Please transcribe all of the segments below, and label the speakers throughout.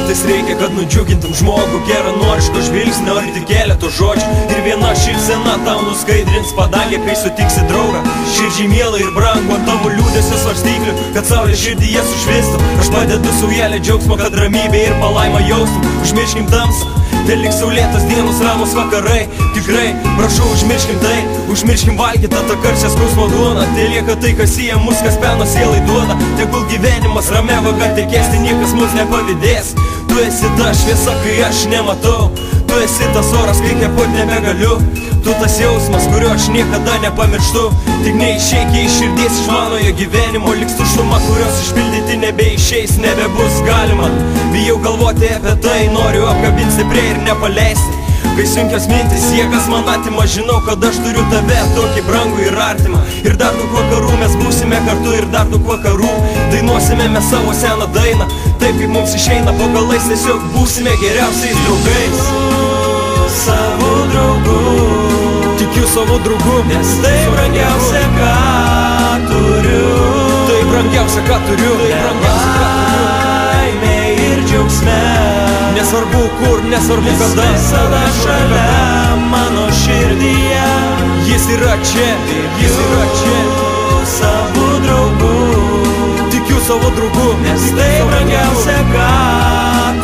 Speaker 1: Kartais reikia, kad nudžiugintum žmogų, geranoriško žvilgsnio ar tik keleto žodžių. Ir viena šypsena tau nuskaidrins padangę, kai sutiksi draugą. Širdžiai mielą ir brangų ant tavo liūdesio svarstyklių, kad saulė širdyje sušvistų. Aš padedu saujelę džiaugsmo, kad ramybė ir palaima jaustum. Užmirškim tamsą, te liks saulėtos dienos, ramus vakarai. Tikrai, prašau, užmirškim tai, užmirškim valgytą tą karčią skausmo duoną. Te lieka tai, kas sieja mus, kas peno sielai duoda. Tegul gyvenimas ramia vaga tekėsti, niekas mus nepavydės. Tu esi ta šviesa, kai aš nematau. Tu esi tas oras, kai kvėpuot nebegaliu. Tu tas jausmas, kurio aš niekada nepamirštu. Tik neišeik iš širdies, iš manojo gyvenimo liks tuštuma, kurios išpildyti nebeišeis, nebebus galima. Bijau galvoti apie tai, noriu apkabinti stipriai ir nepaleisti. Kai sunkios mintis jėgas man atima, žinau, kad aš turiu tave tokį brangų ir artimą. Ir dar daug vakarų mes būsime kartu, ir dar daug vakarų dainuosime mes savo seną dainą. Taip kaip mums išeina po galais, tiesiog būsime geriausiais draugais.
Speaker 2: Savo draugu,
Speaker 1: tikiu savo draugu,
Speaker 2: nes tai brangiausia, ką turiu.
Speaker 1: Tai brangiausia, ką turiu, tai brangiausia, ką turiu.
Speaker 2: Laimė ir džiaugsme,
Speaker 1: nesvarbu kur, nesvarbu kada,
Speaker 2: visada šalia mano širdyje.
Speaker 1: Jis yra čia, jis yra čia.
Speaker 2: Savo draugu,
Speaker 1: tikiu savo draugu,
Speaker 2: nes tai brangiausia, ką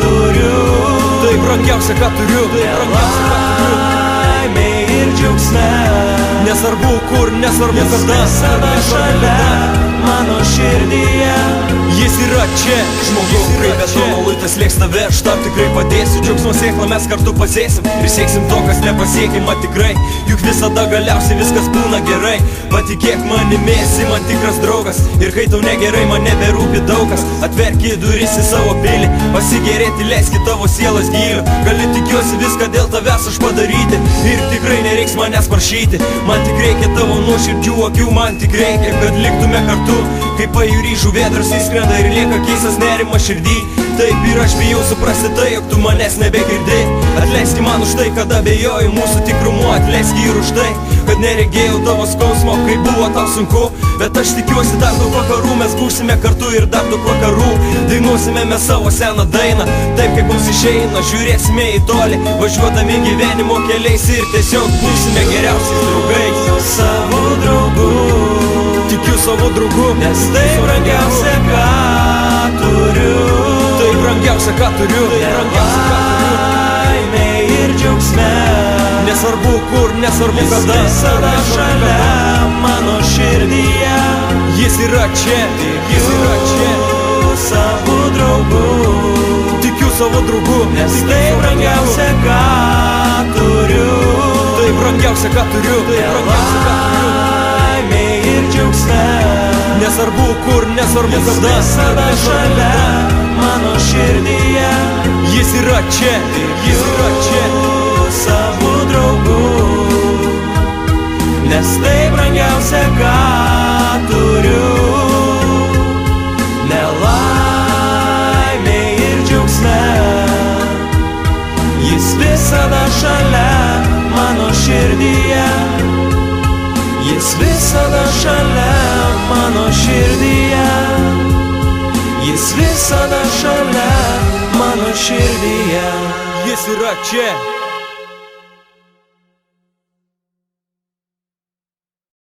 Speaker 2: turiu.
Speaker 1: Tai brangiausia, ką turiu, tai brangiausia, ką turiu.
Speaker 2: Laimė ir džiaugsme,
Speaker 1: nesvarbu kur, nesvarbu kada,
Speaker 2: visada šalia mano širdyje.
Speaker 1: Jis yra čia, žmogau, kaip betono luitas lieks tave, aš tau tikrai padėsiu. Džiaugsmo sėklą mes kartu pasėsim ir sieksim to, kas nepasiekima tikrai. Juk visada galiausiai viskas būna gerai. Patikėk manimi, esi man tikras draugas. Ir kai tau negerai, man neberūpi daugas. Atverki duris į savo pilį, pasigėrėti leiski tavo sielos gilių. Gali tikiuosi viską dėl tavęs aš padaryti, ir tikrai nereiks manęs prašyti. Man tik reikia tavo nuoširdžių akių, man tik reikia, kad liktume kartu. Kaip pajūry žuvėdras įskrenda ir lieka keistas nerimas širdį. Taip ir aš bijau suprasti tai, jog tu manęs nebegirdi. Atleiski man už tai, kad abejoju mūsų tikrumu. Atleiski ir už tai, kad neregėjau tavo skausmo, kai buvo tau sunku. Bet aš tikiuosi dar daug vakarų mes būsime kartu, ir dar daug vakarų dainuosime mes savo seną dainą. Taip kaip mums išeina, žiūrėsime į tolį, važiuodami gyvenimo keliais, ir tiesiog būsime geriausiais draugais.
Speaker 2: Savo draugu,
Speaker 1: tikiu savo draugu,
Speaker 2: nes tai brangiausia, ką turiu.
Speaker 1: Tai brangiausia, ką turiu, tai brangiausia, ką turiu.
Speaker 2: Laimė ir džiaugsme,
Speaker 1: nesvarbu kur, nesvarbu kada,
Speaker 2: visada šalia mano širdyje.
Speaker 1: Jis yra čia, jis yra čia.
Speaker 2: Savo draugu,
Speaker 1: tikiu savo draugu,
Speaker 2: nes tai brangiausia, ką turiu.
Speaker 1: Tai brangiausia, ką turiu, tai brangiausia, ką turiu.
Speaker 2: Laimė ir džiaugsme,
Speaker 1: nesvarbu kur, nesvarbu kada,
Speaker 2: visada šalia mano širdyje.
Speaker 1: Jis yra čia, jis yra čia.
Speaker 2: Savo draugu, nes tai brangiausia, ką turiu. Nelaimė ir džiaugsme, jis visada šalia mano širdyje. Jis visada šalia mano širdyje. Jis visada šalia mano širdyje.
Speaker 1: Jis yra čia.